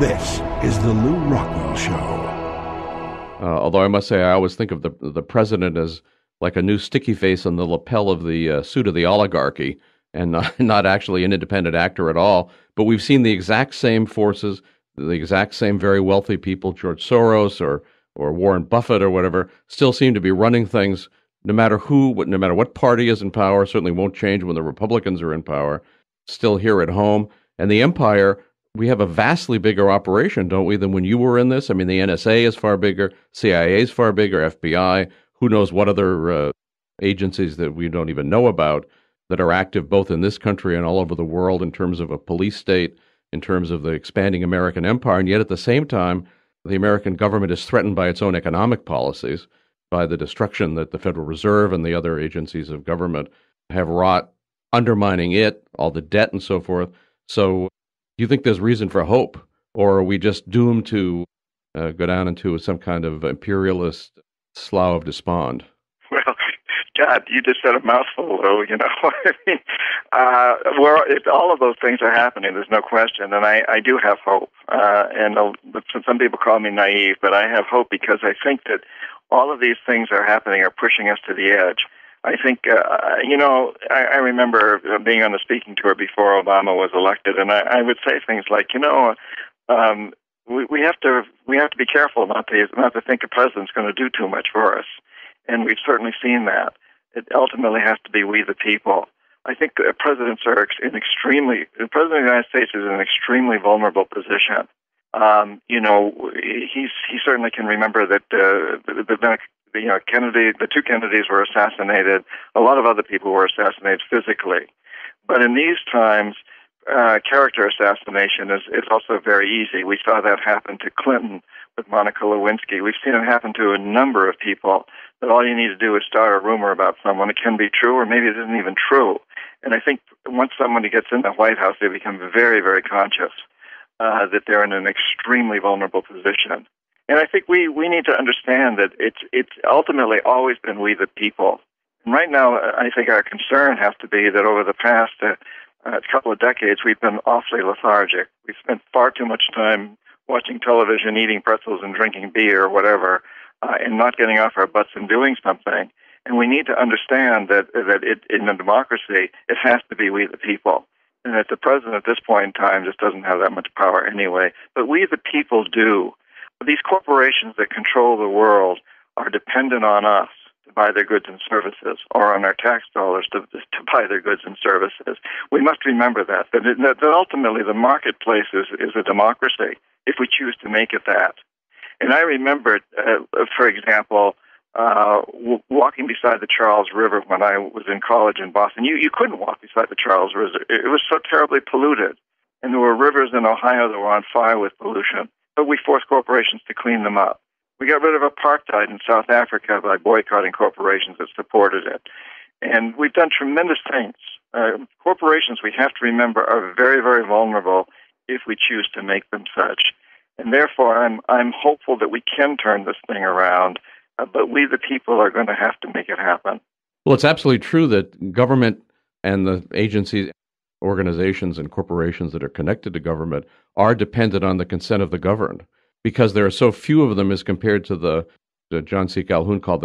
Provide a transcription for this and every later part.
This is the Lou Rockwell Show. Although I must say, I always think of the president as like a new sticky face on the lapel of the suit of the oligarchy, and not actually an independent actor at all. But we've seen the exact same forces, the exact same very wealthy people, George Soros or Warren Buffett or whatever, still seem to be running things no matter no matter what party is in power. Certainly won't change when the Republicans are in power, still here at home. And the empire, we have a vastly bigger operation, don't we, than when you were in this? I mean, the NSA is far bigger, CIA is far bigger, FBI, who knows what other agencies that we don't even know about that are active both in this country and all over the world in terms of a police state, in terms of the expanding American empire. And yet at the same time, the American government is threatened by its own economic policies, by the destruction that the Federal Reserve and the other agencies of government have wrought, undermining it, all the debt and so forth. So do you think there's reason for hope, or are we just doomed to go down into some kind of imperialist slough of despond? Well, God, you just said a mouthful, Lou. You know, I mean, all of those things are happening. There's no question, and I do have hope. And some people call me naive, but I have hope because I think that all of these things are happening, are pushing us to the edge. I think, I remember being on the speaking tour before Obama was elected, and I would say things like, we have to be careful not to think the president's going to do too much for us, and we've certainly seen that. It ultimately has to be we the people. I think presidents are the president of the United States is in an extremely vulnerable position. He certainly can remember that Kennedy, the two Kennedys were assassinated. A lot of other people were assassinated physically. But in these times, character assassination is also very easy. We saw that happen to Clinton with Monica Lewinsky. We've seen it happen to a number of people, that all you need to do is start a rumor about someone. It can be true, or maybe it isn't even true. And I think once somebody gets in the White House, they become very, very conscious that they're in an extremely vulnerable position. And I think we need to understand that it's ultimately always been we the people. And right now, I think our concern has to be that over the past couple of decades, we've been awfully lethargic. We've spent far too much time watching television, eating pretzels and drinking beer or whatever, and not getting off our butts and doing something. And we need to understand that in a democracy, it has to be we the people. And that the president at this point in time just doesn't have that much power anyway. But we the people do. These corporations that control the world are dependent on us to buy their goods and services, or on our tax dollars to buy their goods and services. We must remember that ultimately the marketplace is a democracy if we choose to make it that. And I remember, for example, walking beside the Charles River when I was in college in Boston. You couldn't walk beside the Charles River. It was so terribly polluted. And there were rivers in Ohio that were on fire with pollution. But we forced corporations to clean them up. We got rid of apartheid in South Africa by boycotting corporations that supported it. And we've done tremendous things. Corporations, we have to remember, are very, very vulnerable if we choose to make them such. And therefore, I'm hopeful that we can turn this thing around, but we, the people, are going to have to make it happen. Well, it's absolutely true that government and the agencies, organizations, and corporations that are connected to government are dependent on the consent of the governed, because there are so few of them as compared to the John C. Calhoun called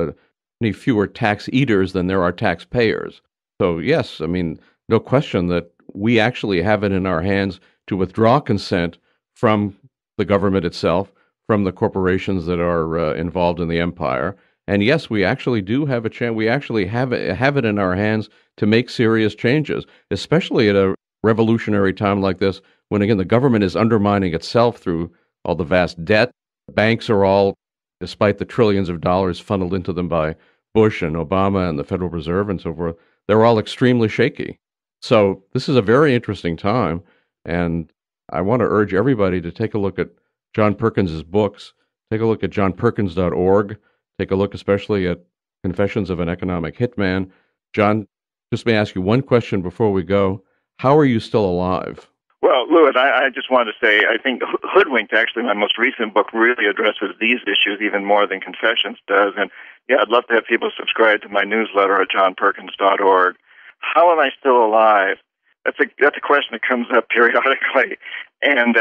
many fewer tax eaters than there are taxpayers. So yes, I mean, no question that we actually have it in our hands to withdraw consent from the government itself, from the corporations that are involved in the empire. And yes, we actually do have a chance. We actually have it in our hands to make serious changes, especially at a revolutionary time like this, when, again, the government is undermining itself through all the vast debt. Banks are all, despite the trillions of dollars funneled into them by Bush and Obama and the Federal Reserve and so forth, they're all extremely shaky. So this is a very interesting time, and I want to urge everybody to take a look at John Perkins' books, take a look at johnperkins.org, take a look especially at Confessions of an Economic Hitman. John, just may I ask you one question before we go. How are you still alive? Well, Louis, I just wanted to say, I think Hoodwinked, actually, my most recent book, really addresses these issues even more than Confessions does. And yeah, I'd love to have people subscribe to my newsletter at johnperkins.org. How am I still alive? That's a question that comes up periodically. And,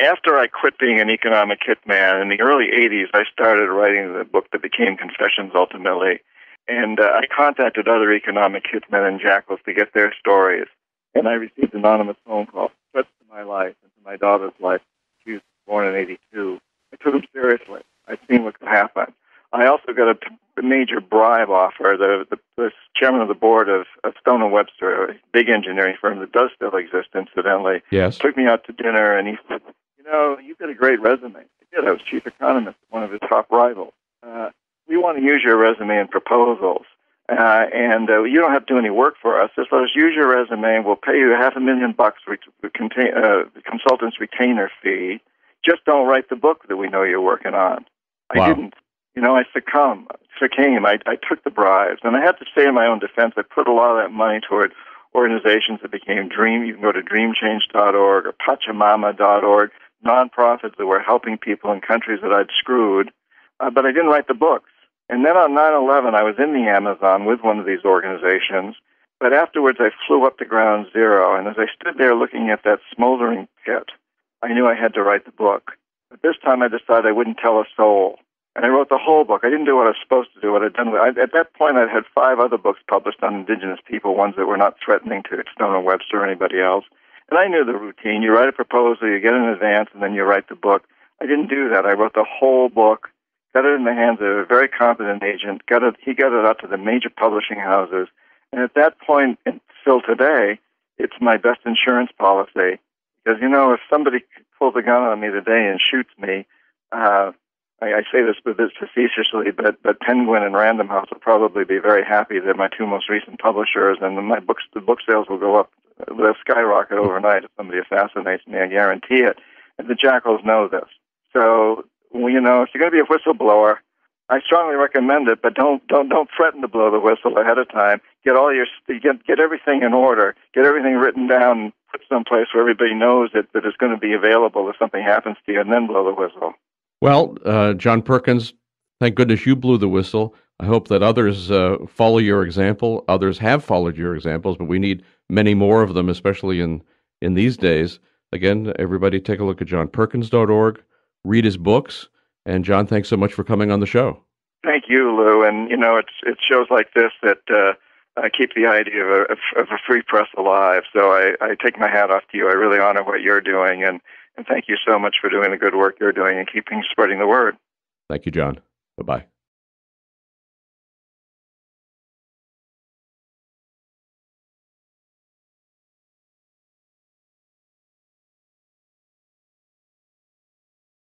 After I quit being an economic hitman in the early 80s, I started writing the book that became Confessions ultimately. And I contacted other economic hitmen and jackals to get their stories. And I received anonymous phone calls, threats to my life and to my daughter's life. She was born in 82. I took them seriously. I'd seen what could happen. I also got a major bribe offer. The chairman of the board of Stone & Webster, a big engineering firm that does still exist, incidentally, Yes. took me out to dinner, and he said, you've got a great resume. I did. I was chief economist at one of his top rivals. We want to use your resume in proposals, and you don't have to do any work for us. Just let us use your resume, and we'll pay you $500,000 the consultant's retainer fee. Just don't write the book that we know you're working on. Wow. I didn't. I succumbed. I took the bribes, and I have to say in my own defense, I put a lot of that money toward organizations that became Dream. You can go to dreamchange.org or Pachamama.org, nonprofits that were helping people in countries that I'd screwed, but I didn't write the books. And then on 9/11, I was in the Amazon with one of these organizations, but afterwards I flew up to ground zero, and as I stood there looking at that smoldering pit, I knew I had to write the book. But this time I decided I wouldn't tell a soul. And I wrote the whole book. I didn't do what I was supposed to do. What I'd done. At that point, I'd had 5 other books published on indigenous people, ones that were not threatening to Stone & Webster or anybody else. And I knew the routine. You write a proposal, you get an advance, and then you write the book. I didn't do that. I wrote the whole book, got it in the hands of a very competent agent. He got it out to the major publishing houses. And at that point, and still today, it's my best insurance policy. Because, if somebody pulls a gun on me today and shoots me, I say this facetiously, but Penguin and Random House will probably be very happy that my 2 most recent publishers and the book sales will go up. They'll skyrocket overnight if somebody assassinates me. I guarantee it. And the jackals know this. So, if you're going to be a whistleblower, I strongly recommend it, but don't threaten to blow the whistle ahead of time. Get everything in order. Get everything written down, put someplace where everybody knows that it's going to be available if something happens to you, and then blow the whistle. Well, John Perkins, thank goodness you blew the whistle. I hope that others follow your example. Others have followed your examples, but we need many more of them, especially in these days. Again, everybody take a look at johnperkins.org, read his books. And John, thanks so much for coming on the show. Thank you, Lou. And, it's shows like this that keep the idea of a free press alive. So I take my hat off to you. I really honor what you're doing. And thank you so much for doing the good work you're doing and keeping spreading the word. Thank you, John. Bye-bye.